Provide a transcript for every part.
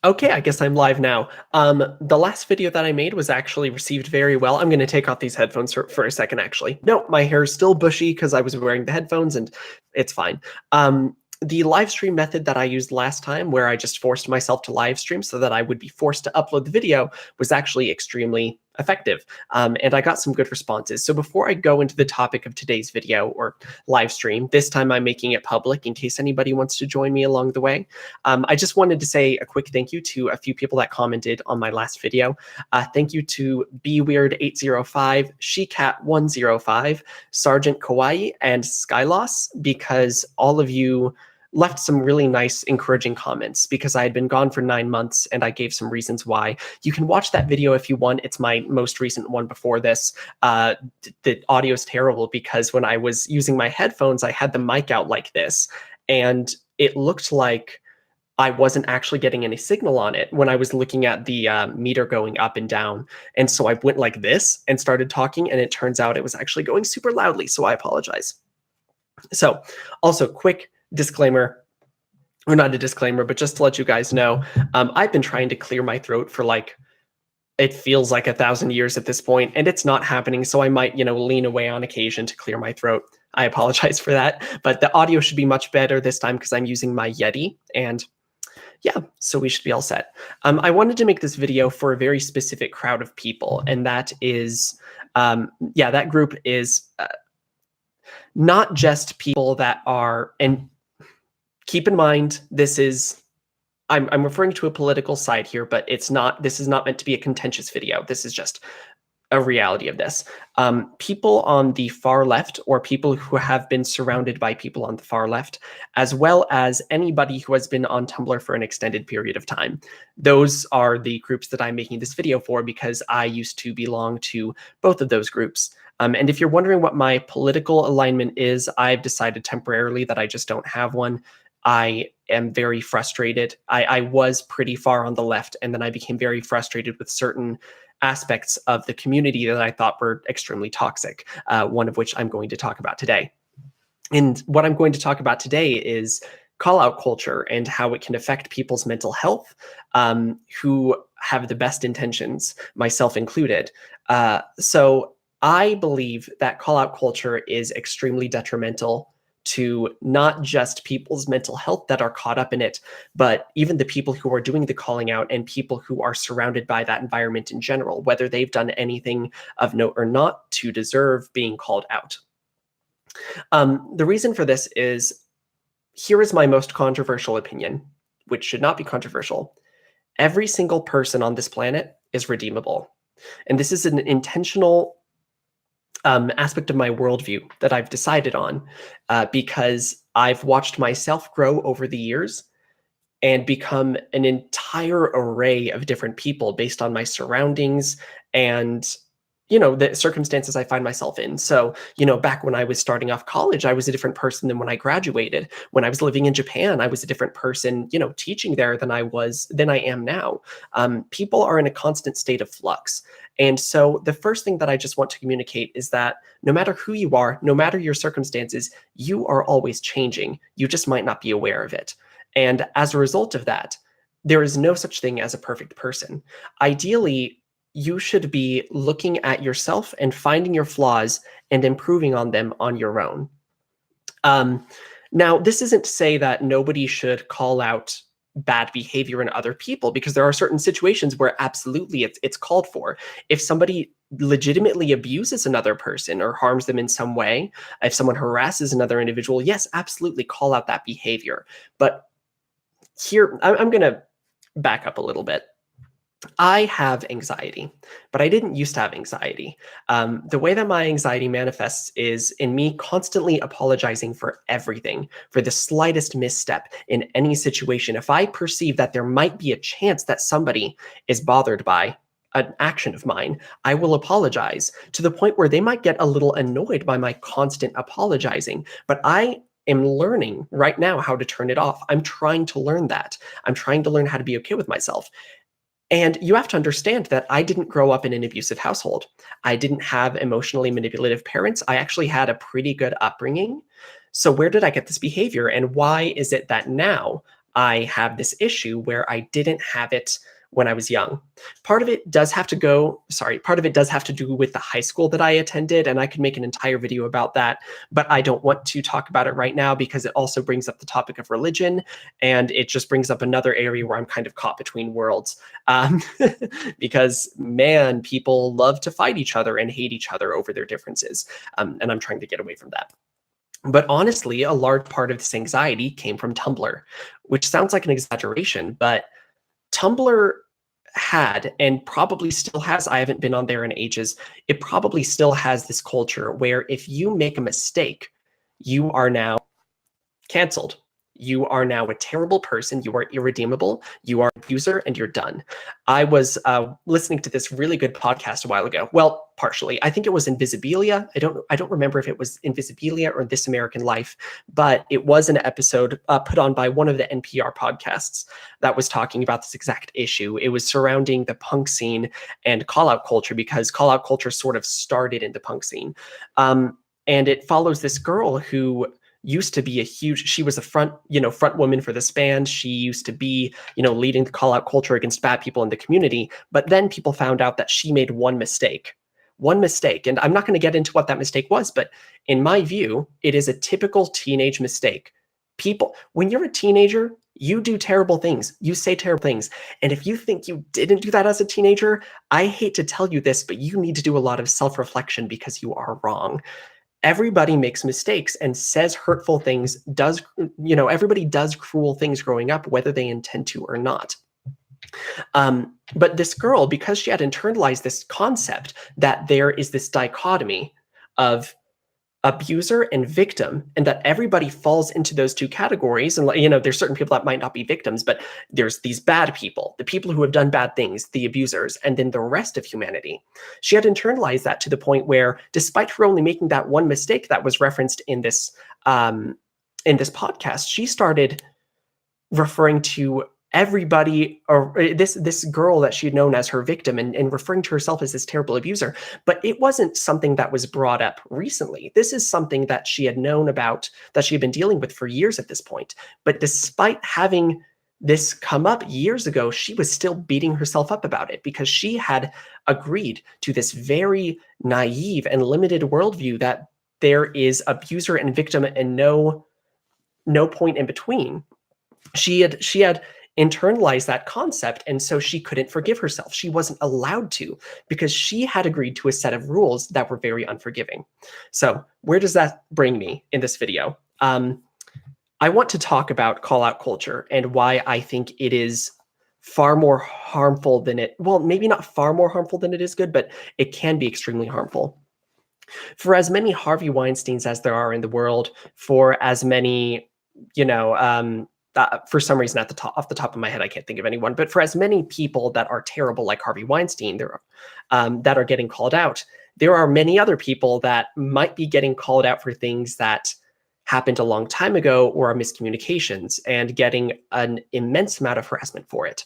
Okay, I guess I'm live now. The last video that I made was actually received very well. I'm going to take off these headphones for a second, actually. No, my hair is still bushy because I was wearing the headphones, and it's fine. The live stream method that I used last time, where I just forced myself to live stream so that I would be forced to upload the video, was actually extremely effective. And I got some good responses. So before I go into the topic of today's video or live stream, this time I'm making it public in case anybody wants to join me along the way. I just wanted to say a quick thank you to a few people that commented on my last video. Thank you to BWeird805, SheCat105, Sergeant Kawaii, and Skyloss, because all of you left some really nice, encouraging comments because I had been gone for 9 months and I gave some reasons why. You can watch that video if you want. It's my most recent one before this. The audio is terrible because when I was using my headphones, I had the mic out like this, and it looked like I wasn't actually getting any signal on it when I was looking at the meter going up and down. And so I went like this and started talking, and it turns out it was actually going super loudly, so I apologize. So also quick disclaimer, or not a disclaimer, but just to let you guys know, I've been trying to clear my throat for it feels like 1,000 years at this point, and it's not happening. So I might, lean away on occasion to clear my throat. I apologize for that, but the audio should be much better this time because I'm using my Yeti, and yeah, so we should be all set. I wanted to make this video for a very specific crowd of people, and that is, that group is not just people that are, and keep in mind, I'm referring to a political side here, but this is not meant to be a contentious video. This is just a reality of this. People on the far left, or people who have been surrounded by people on the far left, as well as anybody who has been on Tumblr for an extended period of time. Those are the groups that I'm making this video for because I used to belong to both of those groups. And if you're wondering what my political alignment is, I've decided temporarily that I just don't have one. I am very frustrated. I was pretty far on the left, and then I became very frustrated with certain aspects of the community that I thought were extremely toxic, one of which I'm going to talk about today. And what I'm going to talk about today is call-out culture and how it can affect people's mental health, who have the best intentions, myself included. So I believe that call-out culture is extremely detrimental to not just people's mental health that are caught up in it, but even the people who are doing the calling out and people who are surrounded by that environment in general, whether they've done anything of note or not to deserve being called out. The reason for this is, here is my most controversial opinion, which should not be controversial. Every single person on this planet is redeemable. And this is an intentional aspect of my worldview that I've decided on because I've watched myself grow over the years and become an entire array of different people based on my surroundings and the circumstances I find myself in. So, back when I was starting off college, I was a different person than when I graduated. When I was living in Japan, I was a different person, teaching there than I am now. People are in a constant state of flux. And so the first thing that I just want to communicate is that no matter who you are, no matter your circumstances, you are always changing. You just might not be aware of it. And as a result of that, there is no such thing as a perfect person. Ideally, you should be looking at yourself and finding your flaws and improving on them on your own. Now, this isn't to say that nobody should call out bad behavior in other people, because there are certain situations where absolutely it's called for. If somebody legitimately abuses another person or harms them in some way, if someone harasses another individual, yes, absolutely call out that behavior. But here, I'm going to back up a little bit. I have anxiety, but I didn't used to have anxiety. The way that my anxiety manifests is in me constantly apologizing for everything, for the slightest misstep in any situation. If I perceive that there might be a chance that somebody is bothered by an action of mine, I will apologize to the point where they might get a little annoyed by my constant apologizing. But I am learning right now how to turn it off. I'm trying to learn that. I'm trying to learn how to be okay with myself. And you have to understand that I didn't grow up in an abusive household. I didn't have emotionally manipulative parents. I actually had a pretty good upbringing. So where did I get this behavior? And why is it that now I have this issue where I didn't have it when I was young. Part of it does have to go, sorry, part of it does have to do with the high school that I attended, and I could make an entire video about that, but I don't want to talk about it right now because it also brings up the topic of religion, and it just brings up another area where I'm kind of caught between worlds. Because, man, people love to fight each other and hate each other over their differences, and I'm trying to get away from that. But honestly, a large part of this anxiety came from Tumblr, which sounds like an exaggeration, but Tumblr had and probably still has, I haven't been on there in ages, it probably still has this culture where if you make a mistake, you are now canceled. You are now a terrible person. You are irredeemable. You are an abuser, and you're done. I was listening to this really good podcast a while ago. Well, partially. I think it was Invisibilia. I don't remember if it was Invisibilia or This American Life, but it was an episode put on by one of the NPR podcasts that was talking about this exact issue. It was surrounding the punk scene and call-out culture, because call-out culture sort of started in the punk scene. And it follows this girl who used to be she was a front woman for this band. She used to be, leading the call out culture against bad people in the community. But then people found out that she made one mistake. And I'm not going to get into what that mistake was, but in my view, it is a typical teenage mistake. When you're a teenager, you do terrible things. You say terrible things. And if you think you didn't do that as a teenager, I hate to tell you this, but you need to do a lot of self-reflection because you are wrong. Everybody makes mistakes and says hurtful things, everybody does cruel things growing up, whether they intend to or not. But this girl, because she had internalized this concept that there is this dichotomy of abuser and victim, and that everybody falls into those two categories. And, there's certain people that might not be victims, but there's these bad people, the people who have done bad things, the abusers, and then the rest of humanity. She had internalized that to the point where, despite her only making that one mistake that was referenced in this podcast, she started referring to everybody, or this girl that she'd known as her victim, and referring to herself as this terrible abuser. But it wasn't something that was brought up recently. This is something that she had known about, that she had been dealing with for years at this point. But despite having this come up years ago, she was still beating herself up about it, because she had agreed to this very naive and limited worldview that there is abuser and victim and no point in between. She had internalized that concept, and so she couldn't forgive herself. She wasn't allowed to, because she had agreed to a set of rules that were very unforgiving. So where does that bring me in this video? I want to talk about call-out culture and why I think it is far more harmful than maybe not far more harmful than it is good, but it can be extremely harmful. For as many Harvey Weinsteins as there are in the world, for as many, for some reason, off the top of my head, I can't think of anyone. But for as many people that are terrible, like Harvey Weinstein, that are getting called out, there are many other people that might be getting called out for things that happened a long time ago or are miscommunications, and getting an immense amount of harassment for it.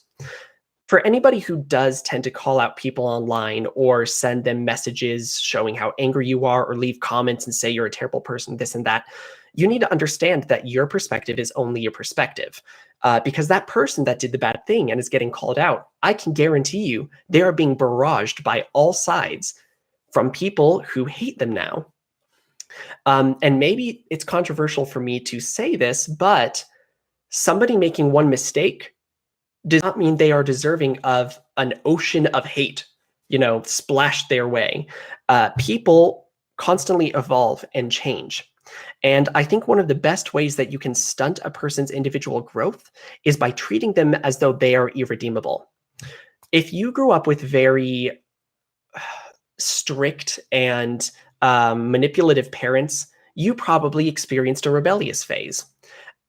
For anybody who does tend to call out people online or send them messages showing how angry you are, or leave comments and say you're a terrible person, this and that, you need to understand that your perspective is only your perspective. Because that person that did the bad thing and is getting called out, I can guarantee you they are being barraged by all sides from people who hate them now. And maybe it's controversial for me to say this, but somebody making one mistake does not mean they are deserving of an ocean of hate, splashed their way. People constantly evolve and change. And I think one of the best ways that you can stunt a person's individual growth is by treating them as though they are irredeemable. If you grew up with very strict and manipulative parents, you probably experienced a rebellious phase.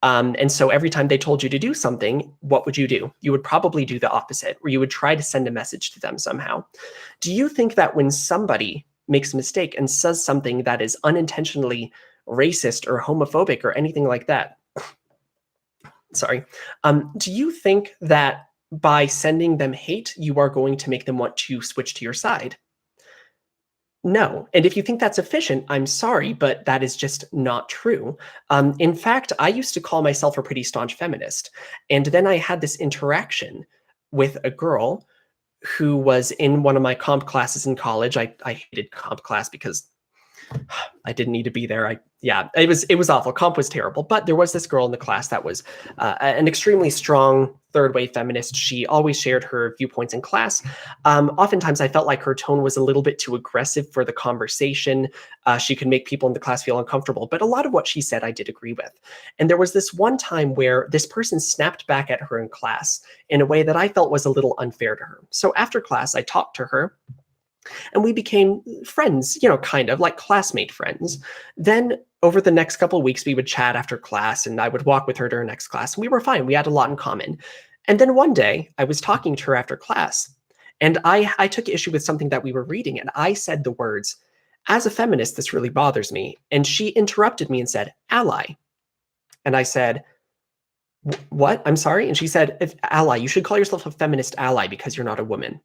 And so every time they told you to do something, what would you do? You would probably do the opposite, or you would try to send a message to them somehow. Do you think that when somebody makes a mistake and says something that is unintentionally racist or homophobic or anything like that, do you think that by sending them hate, you are going to make them want to switch to your side? No. And if you think that's efficient, I'm sorry, but that is just not true. In fact, I used to call myself a pretty staunch feminist. And then I had this interaction with a girl who was in one of my comp classes in college. I hated comp class because I didn't need to be there. Yeah, it was awful. Comp was terrible. But there was this girl in the class that was an extremely strong third wave feminist. She always shared her viewpoints in class. Oftentimes, I felt like her tone was a little bit too aggressive for the conversation. She could make people in the class feel uncomfortable. But a lot of what she said, I did agree with. And there was this one time where this person snapped back at her in class in a way that I felt was a little unfair to her. So after class, I talked to her and we became friends, kind of like classmate friends. Then over the next couple of weeks, we would chat after class and I would walk with her during next class. And we were fine. We had a lot in common. And then one day I was talking to her after class and I took issue with something that we were reading. And I said the words, "As a feminist, this really bothers me." And she interrupted me and said, "Ally." And I said, "What? I'm sorry." And she said, "If ally, you should call yourself a feminist ally because you're not a woman."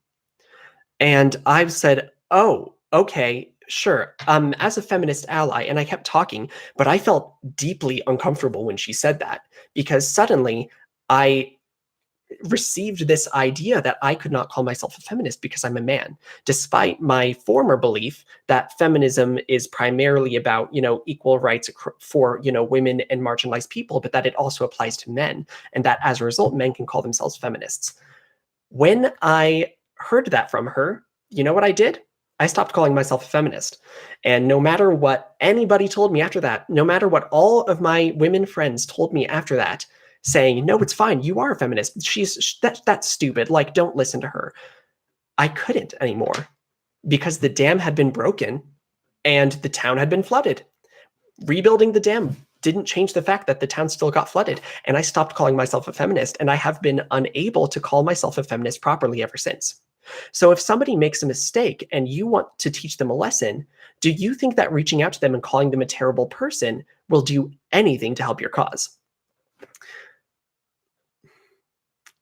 And I've said, "Oh, okay, sure. As a feminist ally," and I kept talking, but I felt deeply uncomfortable when she said that because suddenly I received this idea that I could not call myself a feminist because I'm a man, despite my former belief that feminism is primarily about, equal rights for, women and marginalized people, but that it also applies to men, and that as a result, men can call themselves feminists. When I heard that from her, you know what I did? I stopped calling myself a feminist. And no matter what anybody told me after that, no matter what all of my women friends told me after that, saying, "No, it's fine. You are a feminist. That's stupid. Like, don't listen to her." I couldn't anymore because the dam had been broken and the town had been flooded. Rebuilding the dam didn't change the fact that the town still got flooded. And I stopped calling myself a feminist, and I have been unable to call myself a feminist properly ever since. So if somebody makes a mistake and you want to teach them a lesson, do you think that reaching out to them and calling them a terrible person will do anything to help your cause?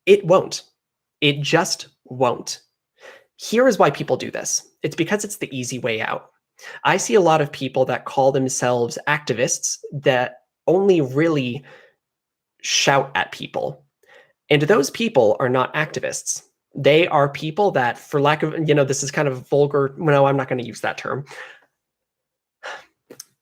It won't. It just won't. Here is why people do this. It's because it's the easy way out. I see a lot of people that call themselves activists that only really shout at people. And those people are not activists. They are people that, for lack of, this is kind of vulgar. No, I'm not going to use that term.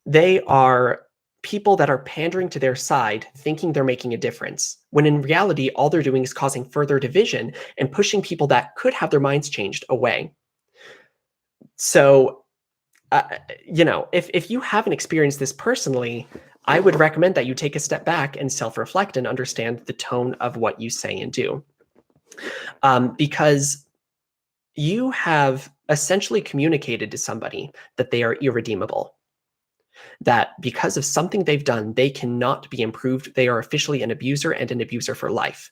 They are people that are pandering to their side, thinking they're making a difference, when in reality, all they're doing is causing further division and pushing people that could have their minds changed away. So, if you haven't experienced this personally, I would recommend that you take a step back and self-reflect and understand the tone of what you say and do. Because you have essentially communicated to somebody that they are irredeemable, that because of something they've done, they cannot be improved. They are officially an abuser and an abuser for life.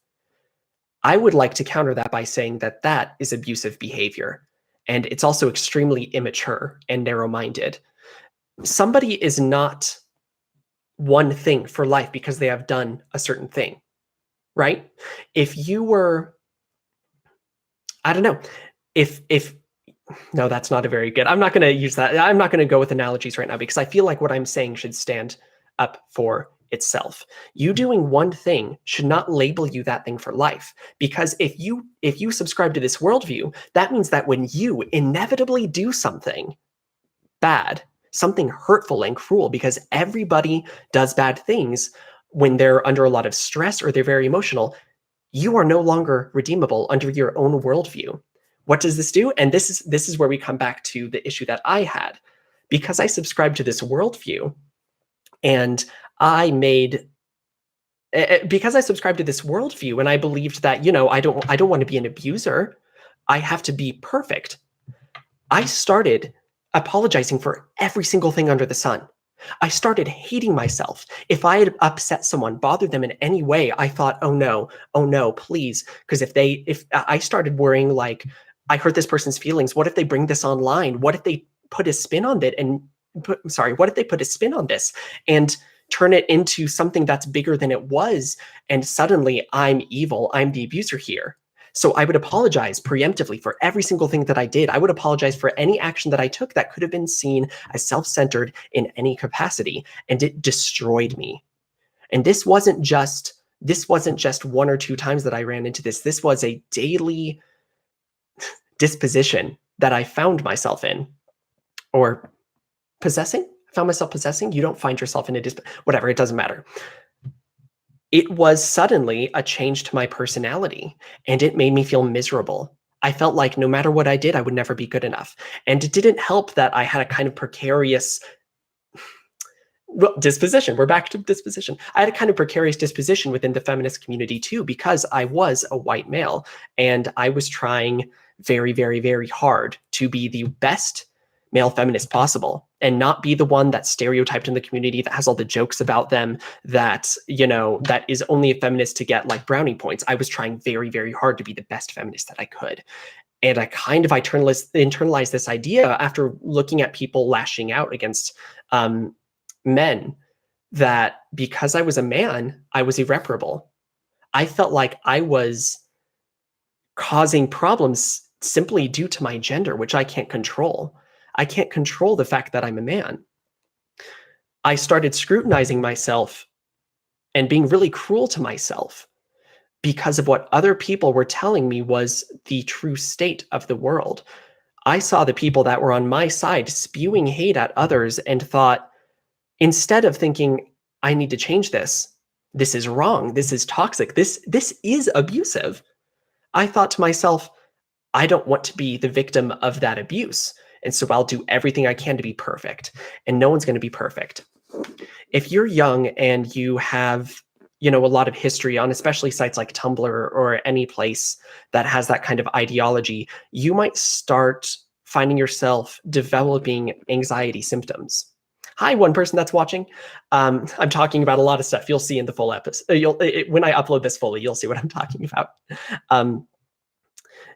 I would like to counter that by saying that that is abusive behavior. And it's also extremely immature and narrow-minded. Somebody is not one thing for life because they have done a certain thing, right? If you were, I don't know, if no, that's not a very good, I'm not going to use that. I'm not going to go with analogies right now because I feel like what I'm saying should stand up for itself. You doing one thing should not label you that thing for life, because if you subscribe to this worldview, that means that when you inevitably do something bad, something hurtful and cruel, because everybody does bad things when they're under a lot of stress or they're very emotional, you are no longer redeemable under your own worldview. What does this do? And this is where we come back to the issue that I had. Because I subscribed to this worldview, and I made because I subscribed to this worldview, and I believed that, I don't want to be an abuser. I have to be perfect. I started apologizing for every single thing under the sun. I started hating myself. If I had upset someone, bothered them in any way, I thought, oh no, please. Because if I started worrying, like, I hurt this person's feelings. What if they bring this online? What if they put a spin on it what if they put a spin on this and turn it into something that's bigger than it was? And suddenly I'm evil. I'm the abuser here. So I would apologize preemptively for every single thing that I did. I would apologize for any action that I took that could have been seen as self-centered in any capacity, and it destroyed me. And this wasn't just one or two times that I ran into this. This was a daily disposition that I found myself in, or possessing. I found myself possessing. You don't find yourself in a whatever. It doesn't matter. It was suddenly a change to my personality, and it made me feel miserable. I felt like no matter what I did, I would never be good enough. And it didn't help that I had a kind of precarious disposition. We're back to disposition. I had a kind of precarious disposition within the feminist community too, because I was a white male and I was trying very, very, very hard to be the best male feminist possible and not be the one that's stereotyped in the community, that has all the jokes about them, that, that is only a feminist to get like brownie points. I was trying very, very hard to be the best feminist that I could. And I kind of internalized this idea after looking at people lashing out against men, that because I was a man, I was irreparable. I felt like I was causing problems simply due to my gender, which I can't control. I can't control the fact that I'm a man. I started scrutinizing myself and being really cruel to myself because of what other people were telling me was the true state of the world. I saw the people that were on my side spewing hate at others and thought, instead of thinking, I need to change this, this is wrong, this is toxic, this is abusive, I thought to myself, I don't want to be the victim of that abuse. And so I'll do everything I can to be perfect. And no one's going to be perfect. If you're young and you have, a lot of history on especially sites like Tumblr or any place that has that kind of ideology, you might start finding yourself developing anxiety symptoms. Hi, one person that's watching. I'm talking about a lot of stuff. You'll see in the full episode. When I upload this fully, you'll see what I'm talking about.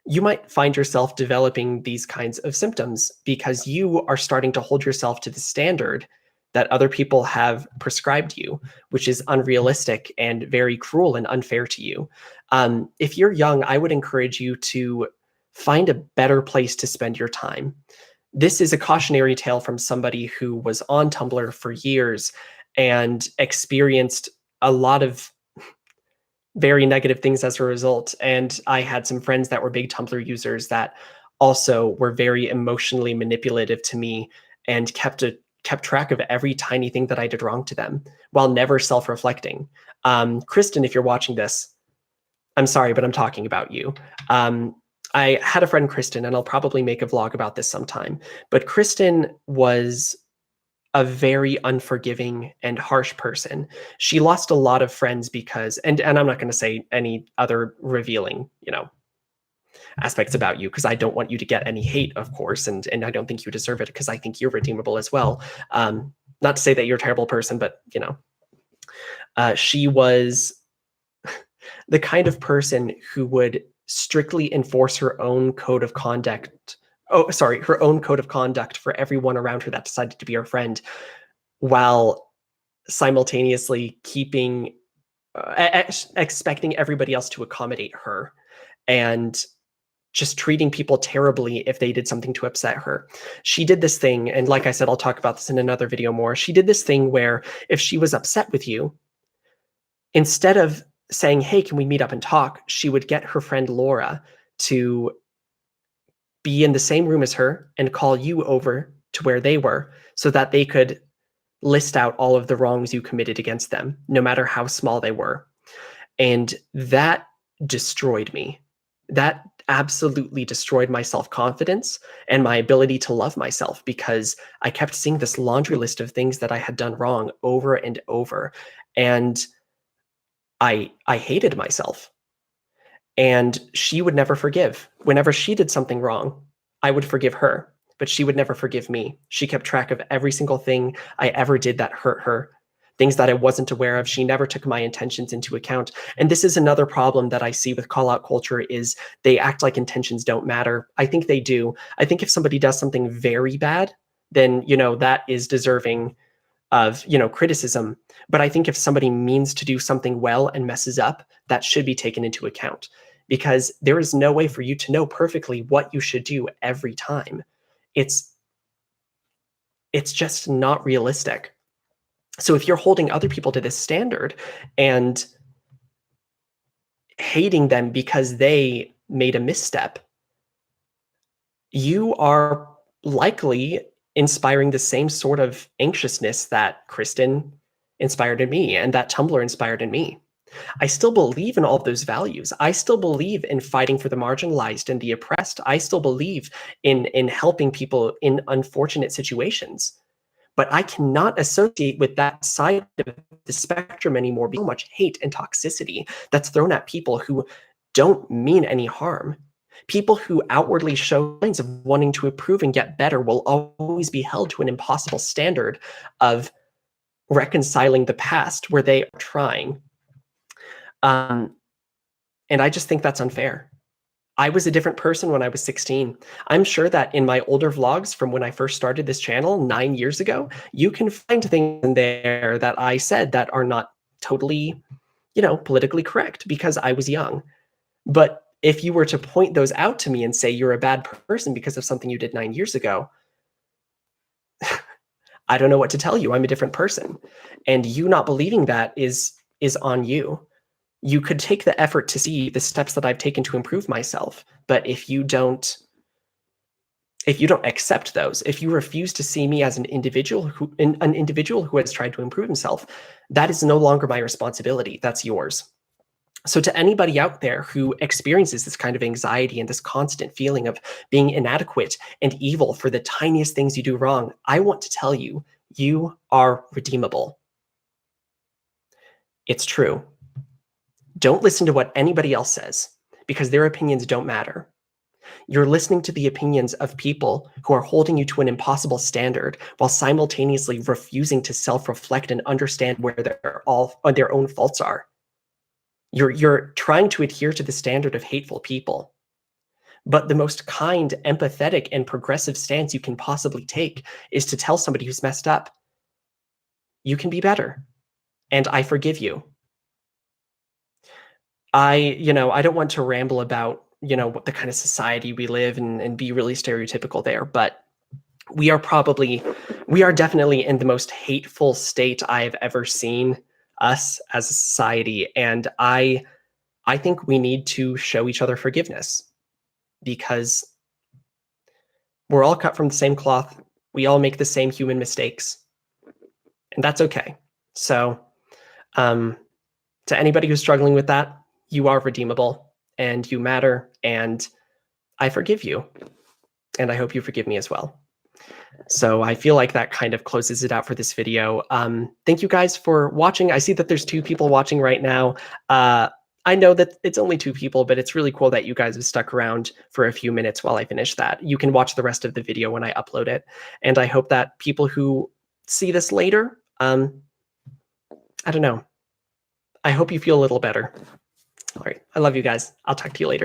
You might find yourself developing these kinds of symptoms because you are starting to hold yourself to the standard that other people have prescribed you, which is unrealistic and very cruel and unfair to you. If you're young, I would encourage you to find a better place to spend your time. This is a cautionary tale from somebody who was on Tumblr for years and experienced a lot of very negative things as a result. And I had some friends that were big Tumblr users that also were very emotionally manipulative to me and kept track of every tiny thing that I did wrong to them while never self-reflecting. Kristen, if you're watching this, I'm sorry, but I'm talking about you. I had a friend, Kristen, and I'll probably make a vlog about this sometime, but Kristen was a very unforgiving and harsh person. She lost a lot of friends because, and I'm not going to say any other revealing, aspects about you, because I don't want you to get any hate, of course, and I don't think you deserve it, because I think you're redeemable as well. Not to say that you're a terrible person, but she was the kind of person who would strictly enforce her own code of conduct. Her own code of conduct for everyone around her that decided to be her friend, while simultaneously keeping, expecting everybody else to accommodate her, and just treating people terribly if they did something to upset her. She did this thing, and like I said, I'll talk about this in another video more. She did this thing where if she was upset with you, instead of saying, hey, can we meet up and talk, she would get her friend Laura to be in the same room as her and call you over to where they were so that they could list out all of the wrongs you committed against them, no matter how small they were. And that destroyed me. That absolutely destroyed my self-confidence and my ability to love myself, because I kept seeing this laundry list of things that I had done wrong over and over. And I hated myself. And she would never forgive. Whenever she did something wrong, I would forgive her, but she would never forgive me. She kept track of every single thing I ever did that hurt her, things that I wasn't aware of. She never took my intentions into account. And this is another problem that I see with call-out culture, is they act like intentions don't matter. I think they do. I think if somebody does something very bad, then, that is deserving of, criticism. But I think if somebody means to do something well and messes up, that should be taken into account. because there is no way for you to know perfectly what you should do every time. It's just not realistic. So if you're holding other people to this standard and hating them because they made a misstep, you are likely inspiring the same sort of anxiousness that Kristen inspired in me and that Tumblr inspired in me. I still believe in all of those values. I still believe in fighting for the marginalized and the oppressed. I still believe in helping people in unfortunate situations. But I cannot associate with that side of the spectrum anymore because so much hate and toxicity that's thrown at people who don't mean any harm. People who outwardly show signs of wanting to improve and get better will always be held to an impossible standard of reconciling the past where they are trying. And I just think that's unfair. I was a different person when I was 16. I'm sure that in my older vlogs from when I first started this channel 9 years ago, you can find things in there that I said that are not totally, politically correct because I was young. But if you were to point those out to me and say you're a bad person because of something you did 9 years ago, I don't know what to tell you. I'm a different person. And you not believing that is on you. You could take the effort to see the steps that I've taken to improve myself, but if you don't accept those, if you refuse to see me as an individual who has tried to improve himself, that is no longer my responsibility. That's yours. So to anybody out there who experiences this kind of anxiety and this constant feeling of being inadequate and evil for the tiniest things you do wrong, I want to tell you, you are redeemable. It's true. Don't listen to what anybody else says because their opinions don't matter. You're listening to the opinions of people who are holding you to an impossible standard while simultaneously refusing to self-reflect and understand where their own faults are. You're trying to adhere to the standard of hateful people. But the most kind, empathetic, and progressive stance you can possibly take is to tell somebody who's messed up, you can be better, and I forgive you. I don't want to ramble about, what the kind of society we live in and be really stereotypical there, but we are definitely in the most hateful state I have ever seen us as a society. And I think we need to show each other forgiveness because we're all cut from the same cloth. We all make the same human mistakes, and that's okay. So, to anybody who's struggling with that, you are redeemable and you matter, and I forgive you. And I hope you forgive me as well. So I feel like that kind of closes it out for this video. Thank you guys for watching. I see that there's 2 people watching right now. I know that it's only 2 people, but it's really cool that you guys have stuck around for a few minutes while I finish that. You can watch the rest of the video when I upload it. And I hope that people who see this later, I don't know. I hope you feel a little better. All right. I love you guys. I'll talk to you later.